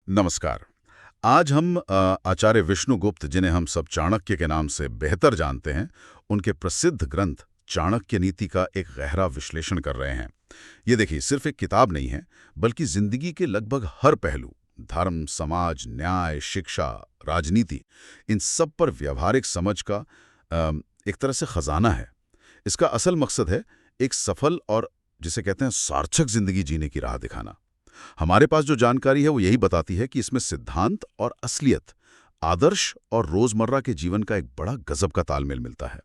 नमस्कार। आज हम आचार्य विष्णुगुप्त, जिन्हें हम सब चाणक्य के नाम से बेहतर जानते हैं, उनके प्रसिद्ध ग्रंथ चाणक्य नीति का एक गहरा विश्लेषण कर रहे हैं। ये देखिए, सिर्फ एक किताब नहीं है, बल्कि जिंदगी के लगभग हर पहलू, धर्म, समाज, न्याय, शिक्षा, राजनीति, इन सब पर व्यवहारिक समझ का एक तरह से खजाना है। इसका असल मकसद है एक सफल और, जिसे कहते हैं, सार्थक जिंदगी जीने की राह दिखाना। हमारे पास जो जानकारी है वो यही बताती है कि इसमें सिद्धांत और असलियत, आदर्श और रोजमर्रा के जीवन का एक बड़ा गजब का तालमेल मिलता है।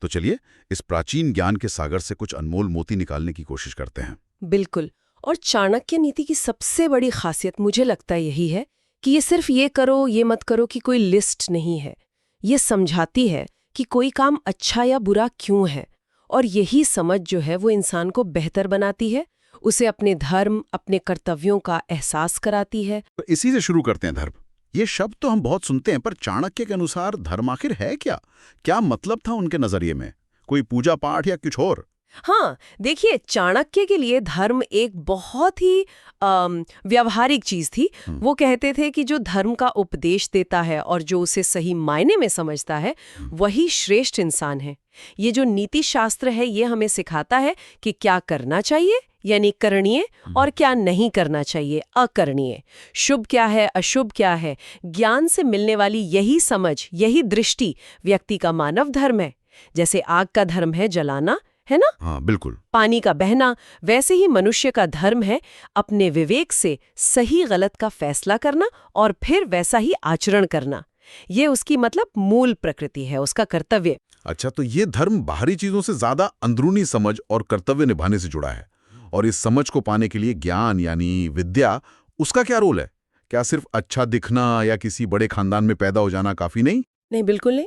तो चलिए इस प्राचीन ज्ञान के सागर से कुछ अनमोल मोती निकालने की कोशिश करते हैं। बिल्कुल। और चाणक्य नीति की सबसे बड़ी खासियत मुझे लगता यही है कि ये सिर्फ ये करो ये मत करो की कोई लिस्ट नहीं है। ये समझाती है कि कोई काम अच्छा या बुरा क्यों है, और यही समझ जो है वो इंसान को बेहतर बनाती है, उसे अपने धर्म, अपने कर्तव्यों का एहसास कराती है। तो इसी से शुरू करते हैं। धर्म, ये शब्द तो हम बहुत सुनते हैं, पर चाणक्य के अनुसार धर्म आखिर है क्या? क्या मतलब था उनके नजरिए में? कोई पूजा पाठ या कुछ और? हाँ, देखिए, चाणक्य के लिए धर्म एक बहुत ही व्यावहारिक चीज थी। वो कहते थे कि जो धर्म का उपदेश देता है और जो उसे सही मायने में समझता है, वही श्रेष्ठ इंसान है। ये जो नीति शास्त्र है, ये हमें सिखाता है कि क्या करना चाहिए यानी करणीय, और क्या नहीं करना चाहिए, अकरणीय। शुभ क्या है, अशुभ क्या है, ज्ञान से मिलने वाली यही समझ, यही दृष्टि व्यक्ति का मानव धर्म है। जैसे आग का धर्म है जलाना, है ना? हाँ, बिल्कुल। पानी का बहना, वैसे ही मनुष्य का धर्म है अपने विवेक से सही गलत का फैसला करना और फिर वैसा ही आचरण करना। ये उसकी मतलब मूल प्रकृति है, उसका कर्तव्य। अच्छा, तो ये धर्म बाहरी चीजों से ज्यादा अंदरूनी समझ और कर्तव्य निभाने से जुड़ा है। और इस समझ को पाने के लिए ज्ञान यानी विद्या, उसका क्या रोल है? क्या सिर्फ अच्छा दिखना या किसी बड़े खानदान में पैदा हो जाना काफी नहीं? नहीं, बिल्कुल नहीं।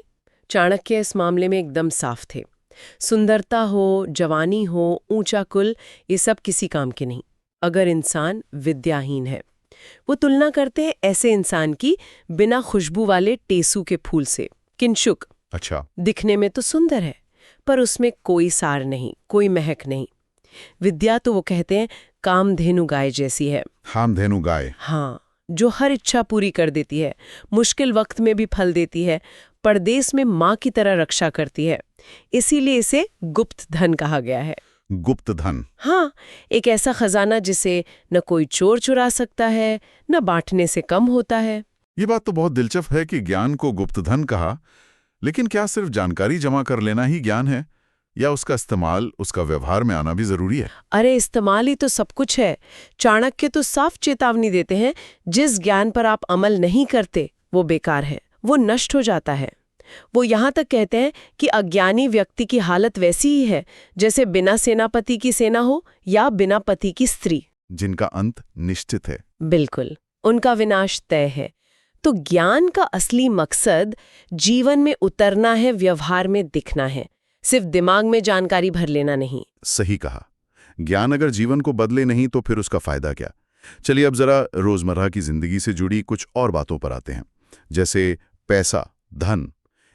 चाणक्य इस मामले में एकदम साफ थे। सुंदरता हो, जवानी हो, ऊंचा कुल, ये सब किसी काम के नहीं अगर इंसान विद्याहीन है। वो तुलना करते हैं ऐसे इंसान की बिना खुशबू वाले टेसू के फूल से। किंशुक। अच्छा। दिखने में तो सुंदर है, पर उसमें कोई सार नहीं, कोई महक नहीं। विद्या तो वो कहते हैं कामधेनु गाय जैसी है। कामधेनु गाय? हाँ, जो हर इच्छा पूरी कर देती है, मुश्किल वक्त में भी फल देती है, परदेश में माँ की तरह रक्षा करती है। इसीलिए इसे गुप्त धन कहा गया है। गुप्त धन? हाँ, एक ऐसा खजाना जिसे न कोई चोर चुरा सकता है, न बांटने से कम होता है। ये बात तो बहुत दिलचस्प है कि ज्ञान को गुप्त धन कहा, लेकिन क्या सिर्फ जानकारी जमा कर लेना ही ज्ञान है, या उसका इस्तेमाल, उसका व्यवहार में आना भी जरूरी है? अरे, इस्तेमाल ही तो सब कुछ है। चाणक्य तो साफ चेतावनी देते हैं, जिस ज्ञान पर आप अमल नहीं करते वो बेकार है, वो नष्ट हो जाता है। वो यहाँ तक कहते हैं कि अज्ञानी व्यक्ति की हालत वैसी ही है जैसे बिना सेनापति की सेना हो या बिना पति की स्त्री, जिनका अंत निश्चित है। बिल्कुल, उनका विनाश तय है। तो ज्ञान का असली मकसद जीवन में उतरना है, व्यवहार में दिखना है, सिर्फ दिमाग में जानकारी भर लेना नहीं। सही कहा। ज्ञान अगर जीवन को बदले नहीं तो फिर उसका फायदा क्या? चलिए अब जरा रोजमर्रा की जिंदगी से जुड़ी कुछ और बातों पर आते हैं, जैसे पैसा, धन।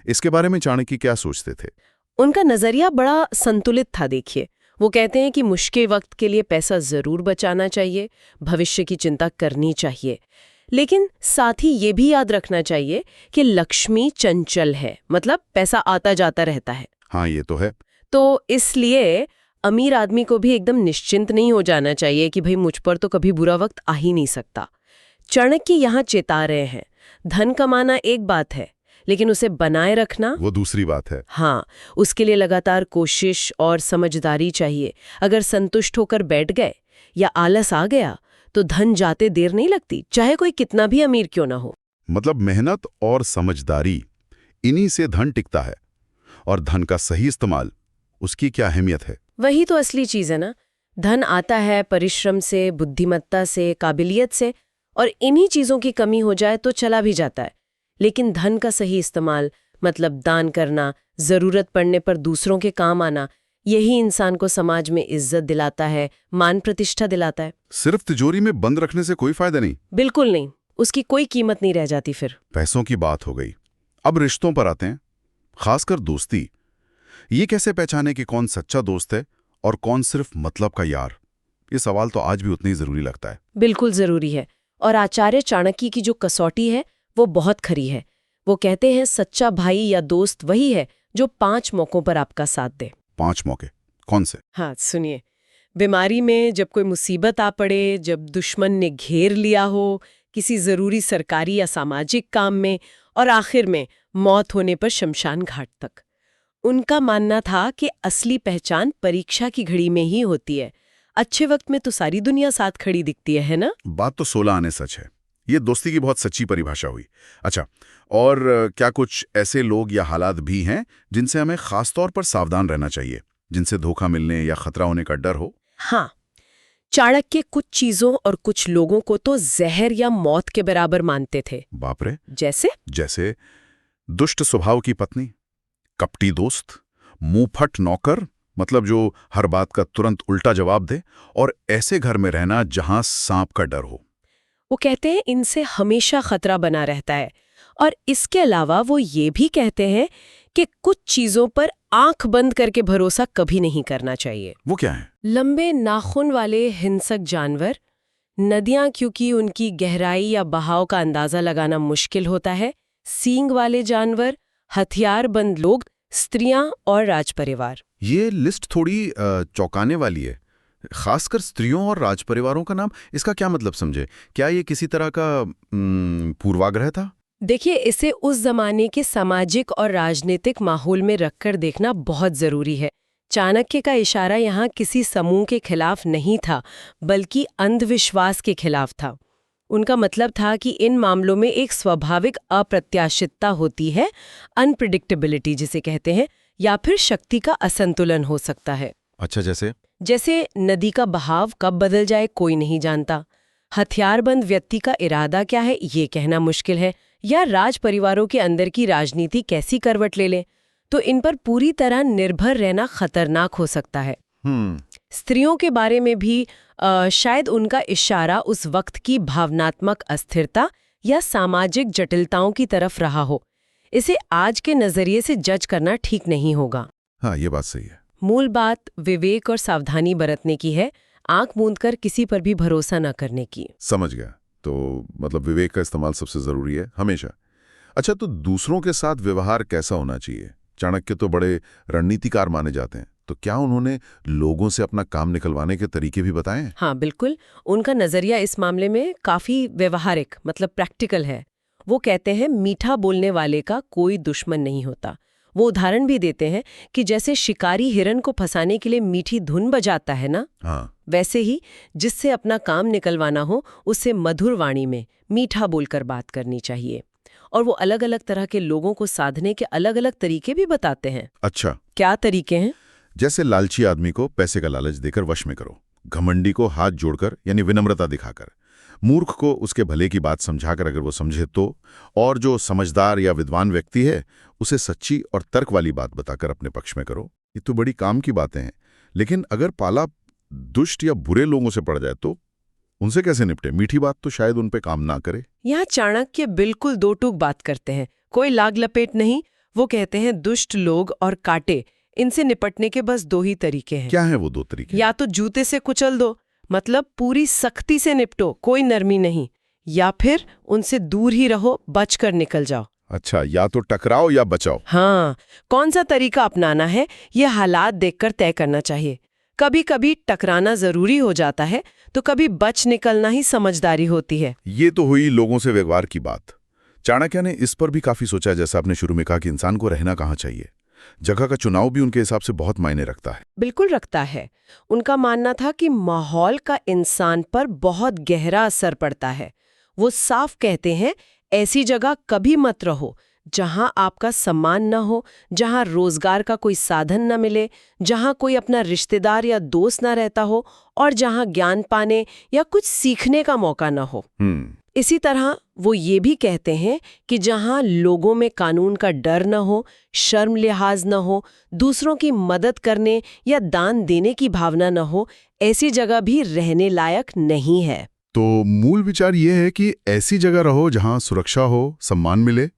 इसके बारे में चाणक्य क्या सोचते थे? उनका नजरिया बड़ा संतुलित था। देखिए, वो कहते हैं कि मुश्किल वक्त के लिए पैसा जरूर बचाना चाहिए, भविष्य की चिंता करनी चाहिए, लेकिन साथ ही ये भी याद रखना चाहिए कि लक्ष्मी चंचल है, मतलब पैसा आता जाता रहता है। हाँ, ये तो है। तो इसलिए अमीर आदमी को भी एकदम निश्चिंत नहीं हो जाना चाहिए कि भाई मुझ पर तो कभी बुरा वक्त आ ही नहीं सकता। चाणक्य यहाँ चेता रहे हैं, धन कमाना एक बात है, लेकिन उसे बनाए रखना वो दूसरी बात है। हाँ, उसके लिए लगातार कोशिश और समझदारी चाहिए। अगर संतुष्ट होकर बैठ गए या आलस आ गया तो धन जाते देर नहीं लगती, चाहे कोई कितना भी अमीर क्यों ना हो। मतलब मेहनत और समझदारी, इन्हीं से धन टिकता है। और धन का सही इस्तेमाल, उसकी क्या अहमियत है? वही तो असली चीज है ना। धन आता है परिश्रम से, बुद्धिमत्ता से, काबिलियत से, और इन्हीं चीजों की कमी हो जाए तो चला भी जाता है। लेकिन धन का सही इस्तेमाल, मतलब दान करना, जरूरत पड़ने पर दूसरों के काम आना, यही इंसान को समाज में इज्जत दिलाता है, मान प्रतिष्ठा दिलाता है। सिर्फ तिजोरी में बंद रखने से कोई फायदा नहीं? बिल्कुल नहीं, उसकी कोई कीमत नहीं रह जाती फिर। पैसों की बात हो गई, अब रिश्तों पर आते हैं, खासकर दोस्ती। ये कैसे पहचाने कि कौन सच्चा दोस्त है और कौन सिर्फ मतलब का यार? ये सवाल तो आज भी उतना ही जरूरी लगता है। बिल्कुल जरूरी है। और आचार्य चाणक्य की जो कसौटी है वो बहुत खरी है। वो कहते हैं सच्चा भाई या दोस्त वही है जो 5 मौकों पर आपका साथ दे। 5 मौके कौन से? हाँ सुनिए, बीमारी में, जब कोई मुसीबत आ पड़े, जब दुश्मन ने घेर लिया हो, किसी जरूरी सरकारी या सामाजिक काम में, और आखिर में मौत होने पर शमशान घाट तक। उनका मानना था कि असली पहचान परीक्षा की घड़ी में ही होती है। अच्छे वक्त में तो सारी दुनिया साथ खड़ी दिखती है ना? बात तो 16 आने सच है। ये दोस्ती की बहुत सच्ची परिभाषा हुई। अच्छा, और क्या कुछ ऐसे लोग या हालात भी हैं जिनसे हमें खास तौर पर सावधान रहना चाहिए, जिनसे धोखा मिलने या खतरा होने का डर हो? हाँ, चाणक्य कुछ चीजों और कुछ लोगों को तो जहर या मौत के बराबर मानते थे। बाप रे। जैसे दुष्ट स्वभाव की पत्नी, कपटी दोस्त, मुंहफट नौकर, मतलब जो हर बात का तुरंत उल्टा जवाब दे, और ऐसे घर में रहना जहां सांप का डर हो। वो कहते हैं इनसे हमेशा खतरा बना रहता है। और इसके अलावा वो ये भी कहते हैं कि कुछ चीजों पर आंख बंद करके भरोसा कभी नहीं करना चाहिए। वो क्या है? लंबे नाखून वाले हिंसक जानवर, नदियां क्योंकि उनकी गहराई या बहाव का अंदाजा लगाना मुश्किल होता है, सींग वाले जानवर, हथियारबंद लोग, स्त्रियां और राजपरिवार। ये लिस्ट थोड़ी चौंकाने वाली है, खासकर स्त्रियों और राजपरिवारों का नाम। इसका क्या मतलब समझे? क्या ये किसी तरह का पूर्वाग्रह था? देखिए, इसे उस जमाने के सामाजिक और राजनीतिक माहौल में रखकर देखना बहुत जरूरी है। चाणक्य का इशारा यहाँ किसी समूह के खिलाफ नहीं था, बल्कि अंधविश्वास के खिलाफ था। उनका मतलब था कि इन मामलों में एक स्वाभाविक अप्रत्याशितता होती है, अनप्रिडिक्टेबिलिटी जिसे कहते हैं, या फिर शक्ति का असंतुलन हो सकता है। अच्छा, जैसे नदी का बहाव कब बदल जाए कोई नहीं जानता, हथियारबंद व्यक्ति का इरादा क्या है ये कहना मुश्किल है, या राज परिवारों के अंदर की राजनीति कैसी करवट ले ले, तो इन पर पूरी तरह निर्भर रहना खतरनाक हो सकता है। स्त्रियों के बारे में भी शायद उनका इशारा उस वक्त की भावनात्मक अस्थिरता या सामाजिक जटिलताओं की तरफ रहा हो। इसे आज के नजरिए से जज करना ठीक नहीं होगा। हाँ, ये बात सही है। मूल बात विवेक और सावधानी बरतने की है, आंख मूंद कर किसी पर भी भरोसा न करने की। समझ गया। तो मतलब विवेक का इस्तेमाल सबसे जरूरी है हमेशा। अच्छा, तो दूसरों के साथ व्यवहार कैसा होना चाहिए? चाणक्य तो बड़े रणनीतिकार माने जाते हैं, तो क्या उन्होंने लोगों से अपना काम निकलवाने के तरीके भी बताए हैं? हाँ बिल्कुल, उनका नजरिया इस मामले में काफी व्यवहारिक, मतलब प्रैक्टिकल है। वो कहते हैं मीठा बोलने वाले का कोई दुश्मन नहीं होता। वो उदाहरण भी देते हैं कि जैसे शिकारी हिरन को फंसाने के लिए मीठी धुन बजाता है ना, हाँ, वैसे ही जिससे अपना काम निकलवाना हो उससे मधुर वाणी में मीठा बोलकर बात करनी चाहिए। और वो अलग अलग तरह के लोगों को साधने के अलग अलग तरीके भी बताते हैं। अच्छा, क्या तरीके हैं? जैसे लालची आदमी को पैसे का लालच देकर वश में करो, घमंडी को हाथ जोड़कर यानी विनम्रता दिखाकर, मूर्ख को उसके भले की बात समझाकर अगर वो समझे तो, और जो समझदार या विद्वान व्यक्ति है उसे सच्ची और तर्क वाली बात बताकर अपने पक्ष में करो। ये तो बड़ी काम की बातें हैं, लेकिन अगर पाला दुष्ट या बुरे लोगों से पड़ जाए तो उनसे कैसे निपटे? मीठी बात तो शायद उन पे काम ना करे। यहाँ चाणक्य बिल्कुल दो टूक बात करते हैं, कोई लाग लपेट नहीं। वो कहते हैं दुष्ट लोग और कांटे, इनसे निपटने के बस 2 ही तरीके हैं। क्या है वो 2 तरीके? या तो जूते से कुचल दो, मतलब पूरी सख्ती से निपटो, कोई नरमी नहीं, या फिर उनसे दूर ही रहो, बचकर निकल जाओ। अच्छा, या तो टकराओ या बचाओ। हाँ, कौन सा तरीका अपनाना है ये हालात देखकर तय करना चाहिए। कभी कभी टकराना जरूरी हो जाता है, तो कभी बच निकलना ही समझदारी होती है। ये तो हुई लोगों से व्यवहार की बात। चाणक्य ने इस पर भी काफी सोचा, जैसा आपने शुरू में कहा कि इंसान को रहना कहाँ चाहिए। जगह का चुनाव भी उनके हिसाब से बहुत मायने रखता है। बिल्कुल रखता है। उनका मानना था कि माहौल का इंसान पर बहुत गहरा असर पड़ता है। वो साफ कहते हैं ऐसी जगह कभी मत रहो जहां आपका सम्मान न हो, जहां रोजगार का कोई साधन न मिले, जहां कोई अपना रिश्तेदार या दोस्त न रहता हो, और जहां ज्ञान पाने या कुछ सीखने का मौका न हो। इसी तरह वो ये भी कहते हैं कि जहां लोगों में कानून का डर न हो, शर्म लिहाज न हो, दूसरों की मदद करने या दान देने की भावना न हो, ऐसी जगह भी रहने लायक नहीं है। तो मूल विचार ये है कि ऐसी जगह रहो जहां सुरक्षा हो, सम्मान मिले,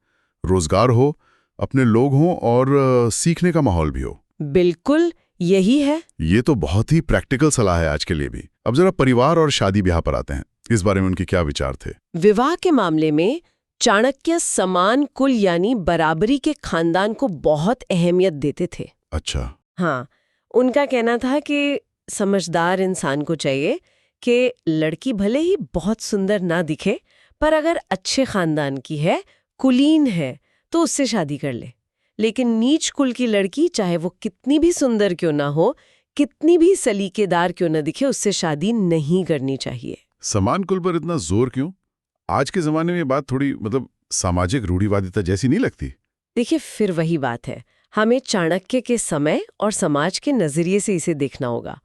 रोजगार हो, अपने लोग हों और सीखने का माहौल भी हो। बिल्कुल यही है। ये तो बहुत ही प्रैक्टिकल सलाह है आज के लिए भी। अब जरा परिवार और शादी ब्याह पर आते हैं। इस बारे में उनके क्या विचार थे? विवाह के मामले में चाणक्य समान कुल यानी बराबरी के खानदान को बहुत अहमियत देते थे। अच्छा। हाँ, उनका कहना था कि समझदार इंसान को चाहिए कि लड़की भले ही बहुत सुंदर ना दिखे, पर अगर अच्छे खानदान की है, कुलीन है, तो उससे शादी कर ले। लेकिन नीच कुल की लड़की, चाहे वो कितनी भी सुंदर क्यों ना हो, कितनी भी सलीकेदार क्यों ना दिखे, उससे शादी नहीं करनी चाहिए। समान कुल पर इतना जोर क्यों? आज के जमाने में ये बात थोड़ी सामाजिक रूढ़िवादिता जैसी नहीं लगती? देखिए, फिर वही बात है, हमें चाणक्य के समय और समाज के नजरिए से इसे देखना होगा।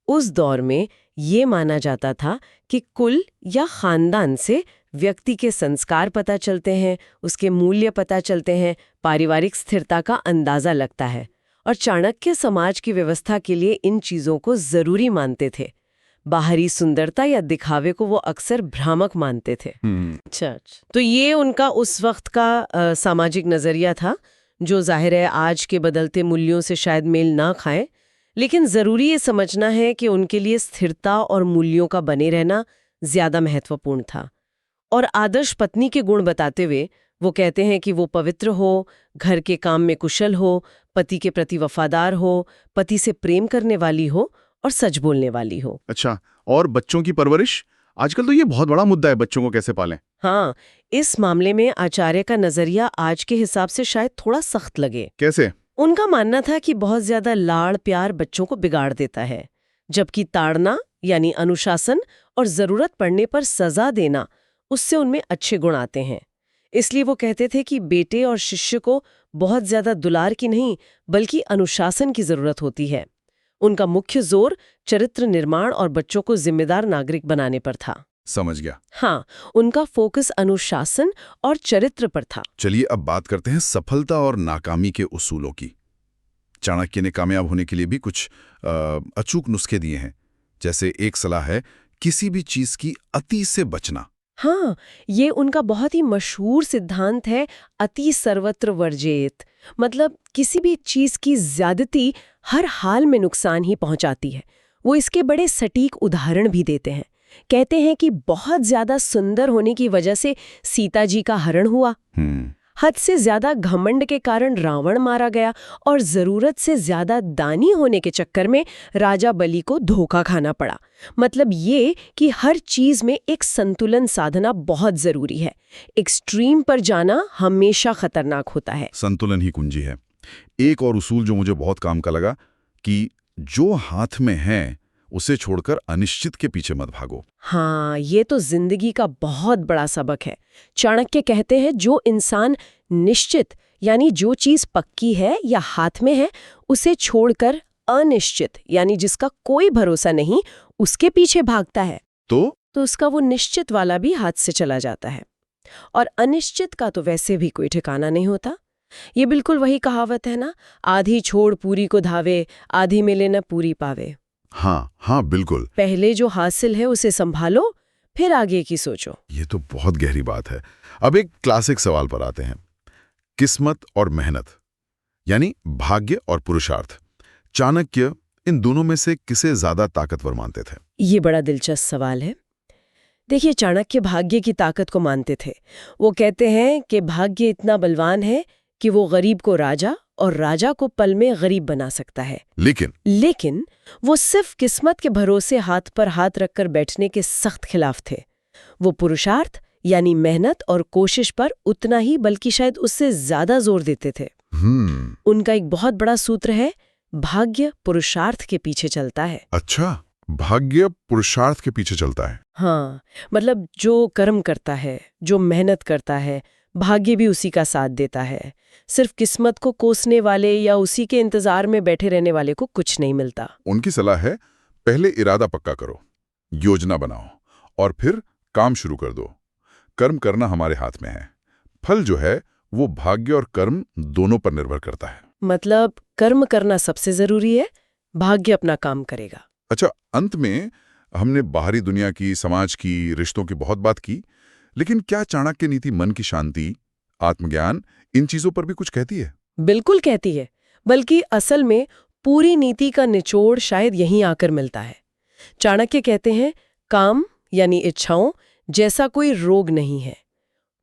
उस दौर में ये माना जाता था कि कुल या खानदान से व्यक्ति के संस्कार पता चलते हैं, उसके मूल्य पता चलते हैं, पारिवारिक स्थिरता का अंदाजा लगता है। और चाणक्य समाज की व्यवस्था के लिए इन चीजों को जरूरी मानते थे। बाहरी सुंदरता या दिखावे को वो अक्सर भ्रामक मानते थे। अच्छा, तो ये उनका उस वक्त का सामाजिक नजरिया था, जो जाहिर है आज के बदलते मूल्यों से शायद मेल ना खाए। लेकिन जरूरी ये समझना है कि उनके लिए स्थिरता और मूल्यों का बने रहना ज्यादा महत्वपूर्ण था। और आदर्श पत्नी के गुण बताते हुए वो कहते हैं कि वो पवित्र हो, घर के काम में कुशल हो, पति के प्रति वफादार हो, पति से प्रेम करने वाली हो और सच बोलने वाली हो। अच्छा, और बच्चों की परवरिश? आजकल तो ये बहुत बड़ा मुद्दा है, बच्चों को कैसे पालें? हाँ, इस मामले में आचार्य का नजरिया आज के हिसाब से शायद थोड़ा सख्त लगे। कैसे? उनका मानना था कि बहुत ज्यादा लाड़ प्यार बच्चों को बिगाड़ देता है, जबकि ताड़ना यानी अनुशासन और जरूरत पड़ने पर सजा देना, उससे उनमें अच्छे गुण आते हैं। इसलिए वो कहते थे कि बेटे और शिष्य को बहुत ज्यादा दुलार की नहीं, बल्कि अनुशासन की जरूरत होती है। उनका मुख्य जोर चरित्र निर्माण और बच्चों को जिम्मेदार नागरिक बनाने पर था। समझ गया। हाँ, उनका फोकस अनुशासन और चरित्र पर था। चलिए अब बात करते हैं सफलता और नाकामी के उसूलों की। चाणक्य ने कामयाब होने के लिए भी कुछ अचूक नुस्खे दिए हैं। जैसे एक सलाह है, किसी भी चीज की अति से बचना। हाँ, ये उनका बहुत ही मशहूर सिद्धांत है, अति सर्वत्र वर्जेत। मतलब किसी भी चीज की ज्यादती हर हाल में नुकसान ही पहुंचाती है। वो इसके बड़े सटीक उदाहरण भी देते हैं। कहते हैं कि बहुत ज्यादा सुंदर होने की वजह से सीता जी का हरण हुआ, हद से ज्यादा घमंड के कारण रावण मारा गया, और जरूरत से ज्यादा दानी होने के चक्कर में राजा बलि को धोखा खाना पड़ा। मतलब ये कि हर चीज में एक संतुलन साधना बहुत जरूरी है। एक्सट्रीम पर जाना हमेशा खतरनाक होता है। संतुलन ही कुंजी है। एक और उसूल जो मुझे बहुत काम का लगा कि जो हाथ में है उसे छोड़कर अनिश्चित के पीछे मत भागो। हाँ, ये तो जिंदगी का बहुत बड़ा सबक है। चाणक्य कहते हैं जो इंसान निश्चित यानी जो चीज पक्की है या हाथ में है, उसे छोड़कर अनिश्चित यानी जिसका कोई भरोसा नहीं, उसके पीछे भागता है तो उसका वो निश्चित वाला भी हाथ से चला जाता है। और अनिश्चित का तो वैसे भी कोई ठिकाना नहीं होता। ये बिल्कुल वही कहावत है ना, आधी छोड़ पूरी को धावे, आधी मिले न पूरी पावे। हाँ, बिल्कुल। पहले जो हासिल है उसे संभालो, फिर आगे की सोचो। ये तो बहुत गहरी बात है। अब एक क्लासिक सवाल पर आते हैं, किस्मत और मेहनत, यानी भाग्य और पुरुषार्थ। चाणक्य इन दोनों में से किसे ज्यादा ताकतवर मानते थे? ये बड़ा दिलचस्प सवाल है। देखिए, चाणक्य भाग्य की ताकत को मानते थे। वो कहते हैं कि भाग्य इतना बलवान है कि वो गरीब को राजा और राजा को पल में गरीब बना सकता है। लेकिन वो सिर्फ किस्मत के भरोसे हाथ पर हाथ रखकर बैठने के सख्त खिलाफ थे। वो पुरुषार्थ यानी मेहनत और कोशिश पर उतना ही बल्कि शायद उससे ज्यादा जोर देते थे। उनका एक बहुत बड़ा सूत्र है, भाग्य पुरुषार्थ के पीछे चलता है। अच्छा, भाग्य पुरुषार्थ के पीछे चलता है। हाँ, मतलब जो कर्म करता है, जो मेहनत करता है, भाग्य भी उसी का साथ देता है। सिर्फ किस्मत को कोसने वाले या उसी के इंतजार में बैठे रहने वाले को कुछ नहीं मिलता। उनकी सलाह है, पहले इरादा पक्का करो, योजना बनाओ और फिर काम शुरू कर दो। कर्म करना हमारे हाथ में है, फल जो है वो भाग्य और कर्म दोनों पर निर्भर करता है। मतलब कर्म करना सबसे जरूरी है, भाग्य अपना काम करेगा। अच्छा, अंत में हमने बाहरी दुनिया की, समाज की, रिश्तों की बहुत बात की, लेकिन क्या चाणक्य नीति मन की शांति, आत्मज्ञान, इन चीजों पर भी कुछ कहती है? बिल्कुल कहती है, बल्कि असल में पूरी नीति का निचोड़ शायद यहीं आकर मिलता है। चाणक्य कहते हैं, काम यानी इच्छाओं जैसा कोई रोग नहीं है।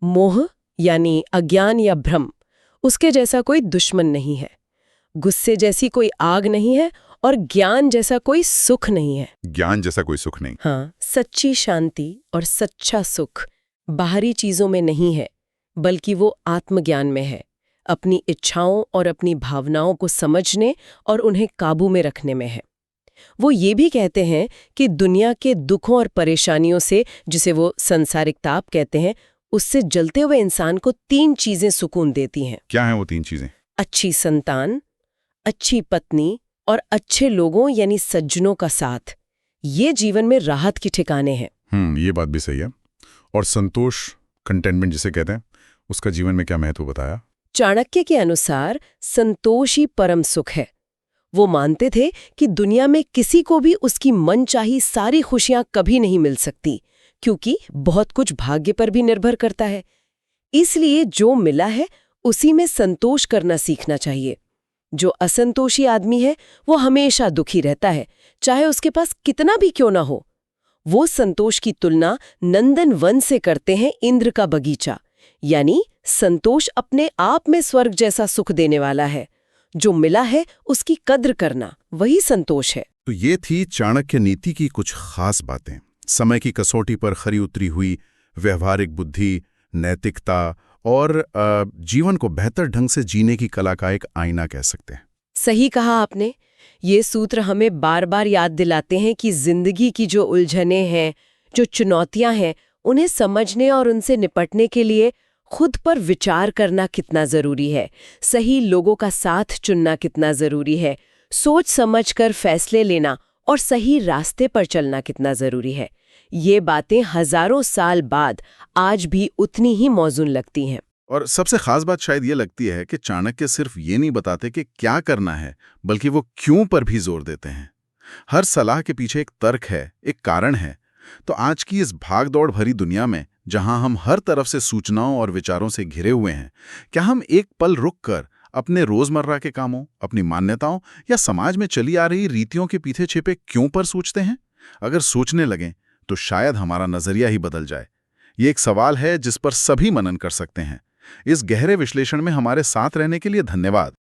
मोह यानी अज्ञान या भ्रम, उसके जैसा कोई दुश्मन नहीं है। गुस्से जैसी कोई आग नहीं है और ज्ञान जैसा कोई सुख नहीं है। ज्ञान जैसा कोई सुख नहीं। हाँ, सच्ची शांति और सच्चा सुख बाहरी चीजों में नहीं है, बल्कि वो आत्मज्ञान में है, अपनी इच्छाओं और अपनी भावनाओं को समझने और उन्हें काबू में रखने में है। वो ये भी कहते हैं कि दुनिया के दुखों और परेशानियों से, जिसे वो संसारिक ताप कहते हैं, उससे जलते हुए इंसान को 3 चीजें सुकून देती हैं। क्या हैं वो 3 चीजें? अच्छी संतान, अच्छी पत्नी और अच्छे लोगों यानी सज्जनों का साथ। ये जीवन में राहत की ठिकाने हैं। ये बात भी सही है। और संतोष, कंटेंटमेंट जिसे कहते हैं, उसका जीवन में क्या महत्व बताया? चाणक्य के अनुसार संतोष ही परम सुख है। वो मानते थे कि दुनिया में किसी को भी उसकी मनचाही सारी खुशियां कभी नहीं मिल सकती, क्योंकि बहुत कुछ भाग्य पर भी निर्भर करता है। इसलिए जो मिला है उसी में संतोष करना सीखना चाहिए। जो असंतोषी आदमी है वो हमेशा दुखी रहता है, चाहे उसके पास कितना भी क्यों ना हो। वो संतोष की तुलना नंदन वन से करते हैं इंद्र का बगीचा, यानी संतोष अपने आप में स्वर्ग जैसा सुख देने वाला है। जो मिला है उसकी कद्र करना, वही संतोष है। तो ये थी चाणक्य नीति की कुछ खास बातें। समय की कसौटी पर खरी उतरी हुई व्यवहारिक बुद्धि, नैतिकता और जीवन को बेहतर ढंग से जीने की कला का एक आईना कह सकते हैं। सही कहा आपने। ये सूत्र हमें बार बार याद दिलाते हैं कि जिंदगी की जो उलझनें हैं, जो चुनौतियां हैं, उन्हें समझने और उनसे निपटने के लिए खुद पर विचार करना कितना जरूरी है, सही लोगों का साथ चुनना कितना जरूरी है, सोच समझकर फैसले लेना और सही रास्ते पर चलना कितना जरूरी है। ये बातें हजारों साल बाद आज भी उतनी ही मौजूद लगती हैं। और सबसे खास बात शायद ये लगती है कि चाणक्य सिर्फ ये नहीं बताते कि क्या करना है, बल्कि वो क्यों पर भी जोर देते हैं। हर सलाह के पीछे एक तर्क है, एक कारण है। तो आज की इस भागदौड़ भरी दुनिया में, जहां हम हर तरफ से सूचनाओं और विचारों से घिरे हुए हैं, क्या हम एक पल रुककर अपने रोजमर्रा के कामों, अपनी मान्यताओं या समाज में चली आ रही रीतियों के पीछे छिपे क्यों पर सोचते हैं? अगर सोचने लगें तो शायद हमारा नजरिया ही बदल जाए। ये एक सवाल है जिस पर सभी मनन कर सकते हैं। इस गहरे विश्लेषण में हमारे साथ रहने के लिए धन्यवाद।